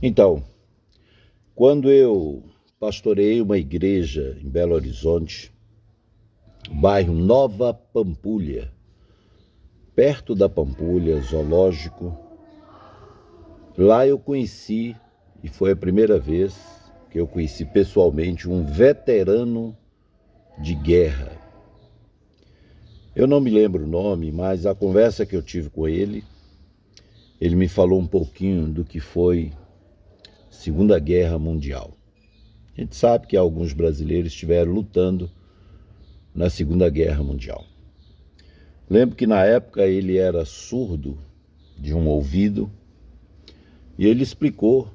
Então, quando eu pastorei uma igreja em Belo Horizonte, bairro Nova Pampulha, perto da Pampulha, zoológico, lá eu conheci, e foi a primeira vez que eu conheci pessoalmente um veterano de guerra. Eu não me lembro o nome, mas a conversa que eu tive com ele me falou um pouquinho do que foi Segunda Guerra Mundial. A gente sabe que alguns brasileiros estiveram lutando na Segunda Guerra Mundial. Lembro que na época ele era surdo de um ouvido e ele explicou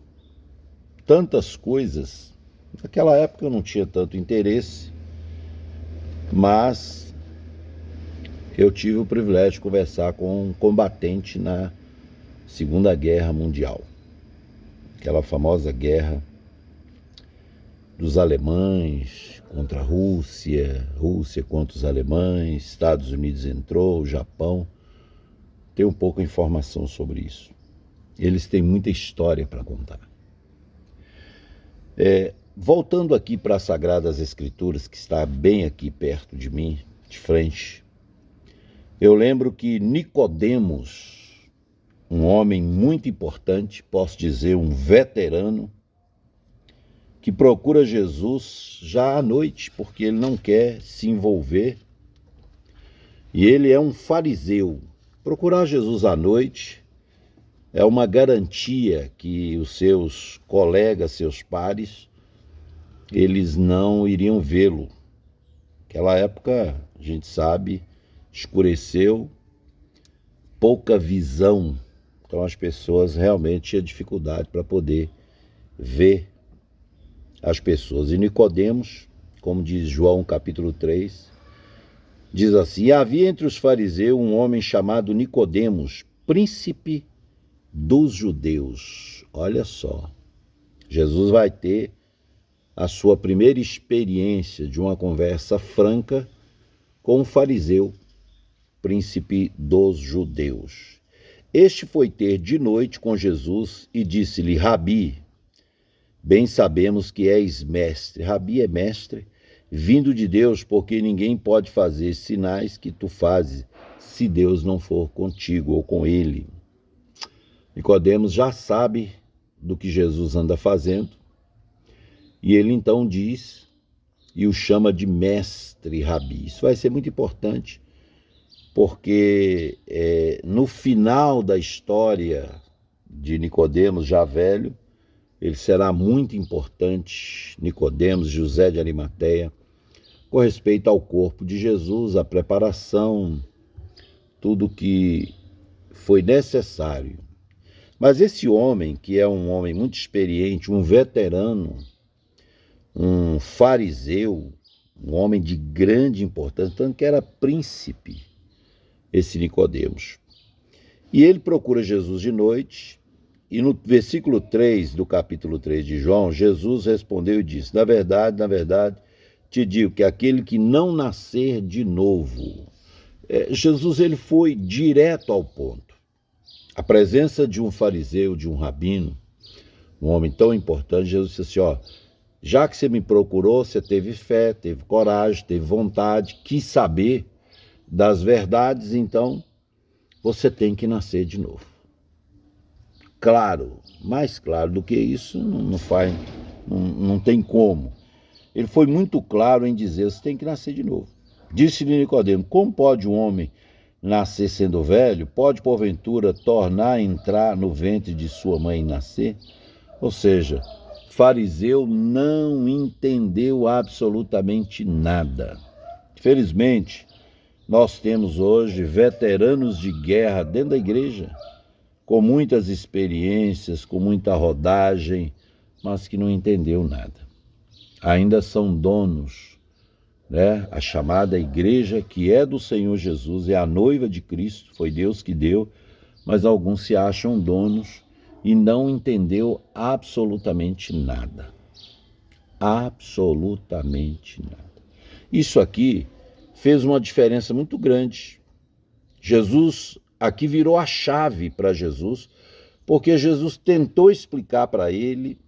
tantas coisas. Naquela época eu não tinha tanto interesse, mas eu tive o privilégio de conversar com um combatente na Segunda Guerra Mundial. Aquela famosa guerra dos alemães contra a Rússia, Rússia contra os alemães, Estados Unidos entrou, o Japão. Tem um pouco de informação sobre isso. Eles têm muita história para contar. Voltando aqui para as Sagradas Escrituras, que está bem aqui perto de mim, de frente, eu lembro que Nicodemos, um homem muito importante, posso dizer um veterano, que procura Jesus já à noite, porque ele não quer se envolver. E ele é um fariseu. Procurar Jesus à noite é uma garantia que os seus colegas, seus pares, eles não iriam vê-lo. Naquela época, a gente sabe, escureceu, pouca visão. Então as pessoas realmente tinham dificuldade para poder ver as pessoas. E Nicodemos, como diz João capítulo 3, diz assim: e havia entre os fariseus um homem chamado Nicodemos, príncipe dos judeus. Olha só, Jesus vai ter a sua primeira experiência de uma conversa franca com um fariseu, príncipe dos judeus. Este foi ter de noite com Jesus e disse-lhe: Rabi, bem sabemos que és mestre. Rabi é mestre, vindo de Deus, porque ninguém pode fazer sinais que tu fazes se Deus não for contigo ou com ele. Nicodemos já sabe do que Jesus anda fazendo, e ele então diz e o chama de mestre Rabi. Isso vai ser muito importante, porque no final da história de Nicodemos, já velho, ele será muito importante, Nicodemos, José de Arimateia, com respeito ao corpo de Jesus, a preparação, tudo que foi necessário. Mas esse homem, que é um homem muito experiente, um veterano, um fariseu, um homem de grande importância, tanto que era príncipe, esse Nicodemos. E ele procura Jesus de noite, e no versículo 3 do capítulo 3 de João, Jesus respondeu e disse: na verdade, te digo que aquele que não nascer de novo... Jesus ele foi direto ao ponto. A presença de um fariseu, de um rabino, um homem tão importante, Jesus disse assim: ó, já que você me procurou, você teve fé, teve coragem, teve vontade, quis saber das verdades, então você tem que nascer de novo. Claro, mais claro do que isso, não tem como. Ele foi muito claro em dizer: você tem que nascer de novo. Disse-lhe Nicodemo: como pode um homem nascer sendo velho? Pode, porventura, tornar a entrar no ventre de sua mãe e nascer? Ou seja, fariseu não entendeu absolutamente nada. Felizmente, nós temos hoje veteranos de guerra dentro da igreja, com muitas experiências, com muita rodagem, mas que não entendeu nada. Ainda são donos, né? A chamada igreja que é do Senhor Jesus, é a noiva de Cristo, foi Deus que deu, mas alguns se acham donos e não entendeu absolutamente nada. Absolutamente nada. Isso aqui fez uma diferença muito grande. Jesus aqui virou a chave para Jesus porque Jesus tentou explicar para ele.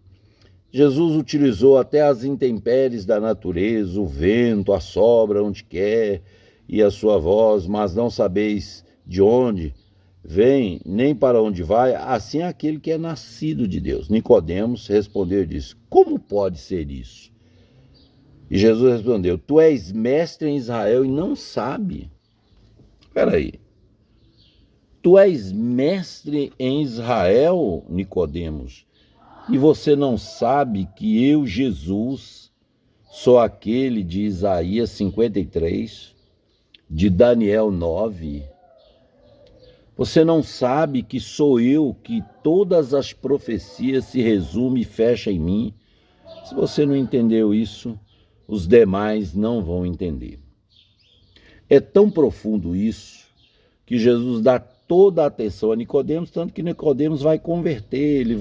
Jesus utilizou até as intempéries da natureza, o vento, a sobra onde quer, e a sua voz, mas não sabeis de onde vem, nem para onde vai, assim é aquele que é nascido de Deus. Nicodemos respondeu e disse: como pode ser isso? E Jesus respondeu: tu és mestre em Israel e não sabe? Espera aí. Tu és mestre em Israel, Nicodemos, e você não sabe que eu, Jesus, sou aquele de Isaías 53, de Daniel 9? Você não sabe que sou eu, que todas as profecias se resumem e fecham em mim? Se você não entendeu isso, os demais não vão entender. É tão profundo isso que Jesus dá toda a atenção a Nicodemos, tanto que Nicodemos vai converter, ele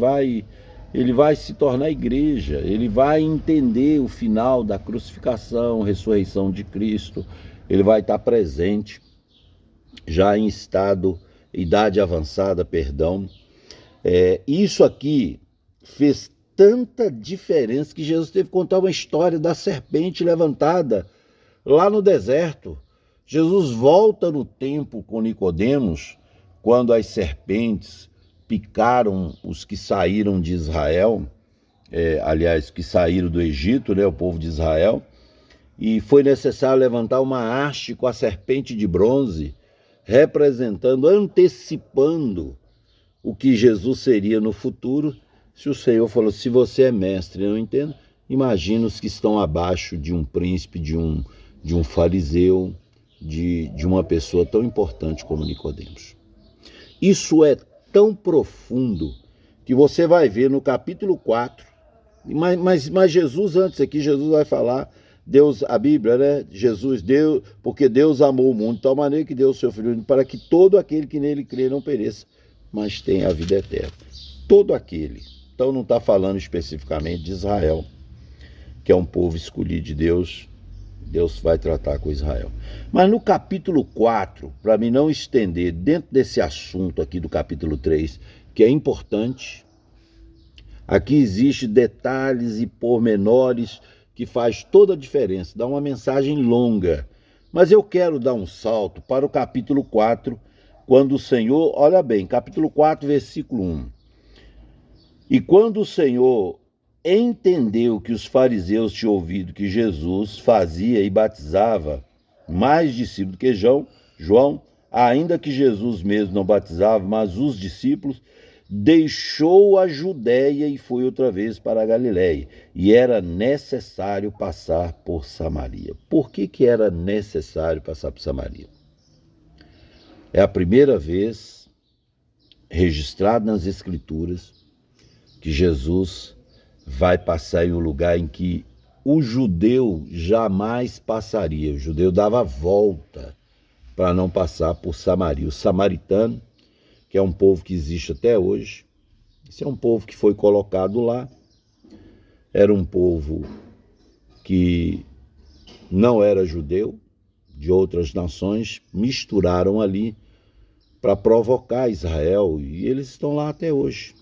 vai se tornar igreja, ele vai entender o final da crucificação, ressurreição de Cristo, ele vai estar presente, já em idade avançada, perdão. Isso aqui fez tanta diferença que Jesus teve que contar uma história da serpente levantada lá no deserto. Jesus volta no tempo com Nicodemos, quando as serpentes picaram os que saíram de Israel, que saíram do Egito, o povo de Israel, e foi necessário levantar uma haste com a serpente de bronze, representando, antecipando o que Jesus seria no futuro. Se o Senhor falou: se você é mestre, eu não entendo, imagina os que estão abaixo de um príncipe, de um fariseu, de uma pessoa tão importante como Nicodemos. Isso é tão profundo que você vai ver no capítulo 4, mas Jesus, antes aqui, Jesus vai falar, Deus, a Bíblia, Jesus deu, porque Deus amou o mundo de tal maneira que deu o seu Filho para que todo aquele que nele crê não pereça, mas tenha a vida eterna. Todo aquele. Então não está falando especificamente de Israel, que é um povo escolhido de Deus. Deus vai tratar com Israel. Mas no capítulo 4, para mim não estender dentro desse assunto aqui do capítulo 3, que é importante, aqui existe detalhes e pormenores que faz toda a diferença, dá uma mensagem longa. Mas eu quero dar um salto para o capítulo 4, quando o Senhor, olha bem, capítulo 4, versículo 1. E quando o Senhor entendeu que os fariseus tinham ouvido que Jesus fazia e batizava mais discípulos que João, ainda que Jesus mesmo não batizava, mas os discípulos, deixou a Judéia e foi outra vez para a Galiléia, e era necessário passar por Samaria. Por que era necessário passar por Samaria? É a primeira vez registrado nas Escrituras que Jesus vai passar em um lugar em que o judeu jamais passaria. O judeu dava a volta para não passar por Samaria. O samaritano, que é um povo que existe até hoje, esse é um povo que foi colocado lá, era um povo que não era judeu, de outras nações, misturaram ali para provocar Israel, e eles estão lá até hoje.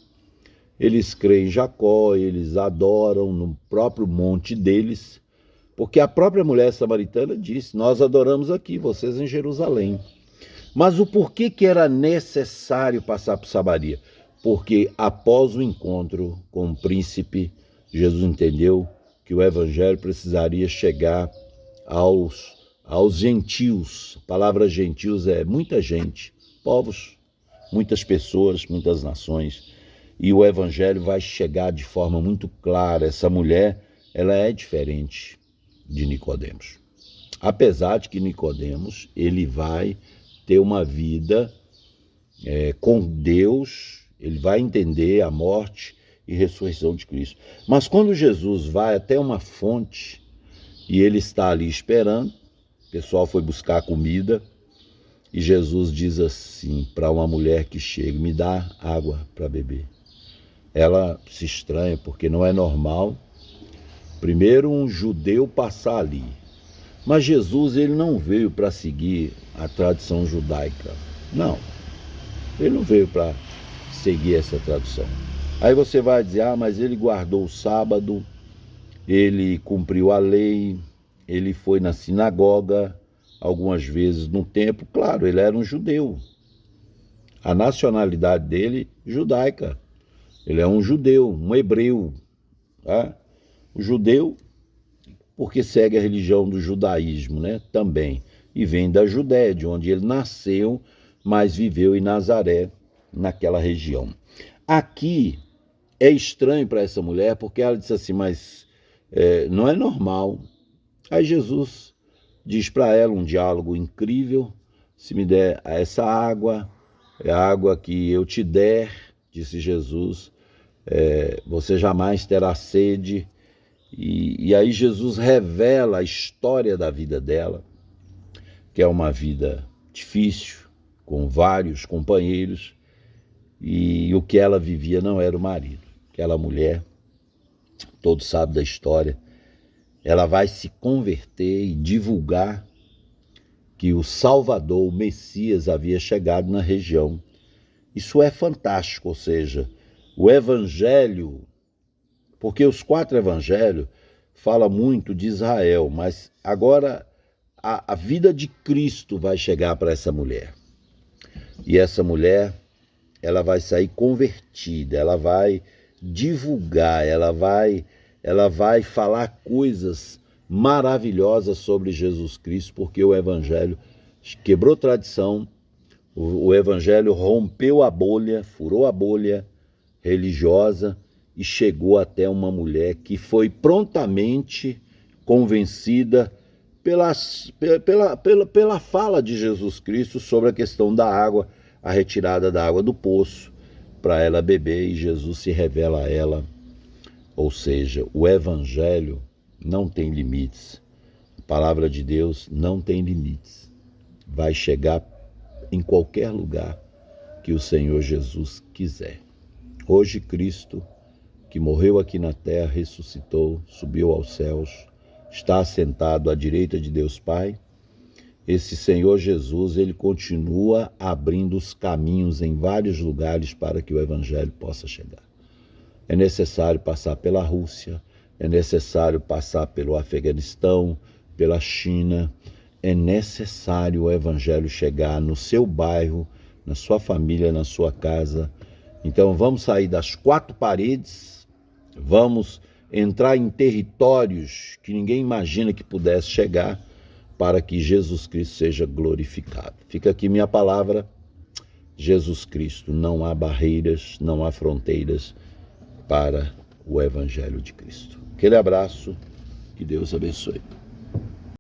Eles creem em Jacó, eles adoram no próprio monte deles, porque a própria mulher samaritana disse: nós adoramos aqui, vocês em Jerusalém. Mas o porquê que era necessário passar por Samaria? Porque após o encontro com o príncipe, Jesus entendeu que o evangelho precisaria chegar aos gentios. A palavra gentios é muita gente, povos, muitas pessoas, muitas nações. E o evangelho vai chegar de forma muito clara. Essa mulher, ela é diferente de Nicodemos. Apesar de que Nicodemos, ele vai ter uma vida com Deus, ele vai entender a morte e ressurreição de Cristo. Mas quando Jesus vai até uma fonte e ele está ali esperando, o pessoal foi buscar comida, e Jesus diz assim para uma mulher que chega: me dá água para beber. Ela se estranha, porque não é normal, primeiro, um judeu passar ali. Mas Jesus, ele não veio para seguir a tradição judaica. Não, ele não veio para seguir essa tradução. Aí você vai dizer, mas ele guardou o sábado, ele cumpriu a lei, ele foi na sinagoga algumas vezes no templo. Claro, ele era um judeu. A nacionalidade dele, judaica. Ele é um judeu, um hebreu. Tá? O judeu, porque segue a religião do judaísmo, né? Também. E vem da Judéia, de onde ele nasceu, mas viveu em Nazaré, naquela região. Aqui é estranho para essa mulher, porque ela disse assim, mas não é normal. Aí Jesus diz para ela um diálogo incrível, se me der essa água, é a água que eu te der, disse Jesus, você jamais terá sede. E aí Jesus revela a história da vida dela, que é uma vida difícil, com vários companheiros, e o que ela vivia não era o marido. Aquela mulher, todos sabem da história, ela vai se converter e divulgar que o Salvador, o Messias, havia chegado na região. Isso é fantástico, ou seja, o Evangelho, porque os 4 evangelhos falam muito de Israel, mas agora a vida de Cristo vai chegar para essa mulher. E essa mulher, ela vai sair convertida, ela vai divulgar, ela vai falar coisas maravilhosas sobre Jesus Cristo, porque o evangelho quebrou tradição, o evangelho rompeu a bolha, furou a bolha religiosa e chegou até uma mulher que foi prontamente convencida pela fala de Jesus Cristo sobre a questão da água, a retirada da água do poço para ela beber, e Jesus se revela a ela. Ou seja, o evangelho não tem limites. A palavra de Deus não tem limites. Vai chegar em qualquer lugar que o Senhor Jesus quiser. Hoje Cristo, que morreu aqui na terra, ressuscitou, subiu aos céus, está assentado à direita de Deus Pai. Esse Senhor Jesus, ele continua abrindo os caminhos em vários lugares para que o evangelho possa chegar. É necessário passar pela Rússia, é necessário passar pelo Afeganistão, pela China. É necessário o evangelho chegar no seu bairro, na sua família, na sua casa. Então vamos sair das 4 paredes, vamos entrar em territórios que ninguém imagina que pudesse chegar, para que Jesus Cristo seja glorificado. Fica aqui minha palavra, Jesus Cristo, não há barreiras, não há fronteiras para o Evangelho de Cristo. Aquele abraço, que Deus abençoe.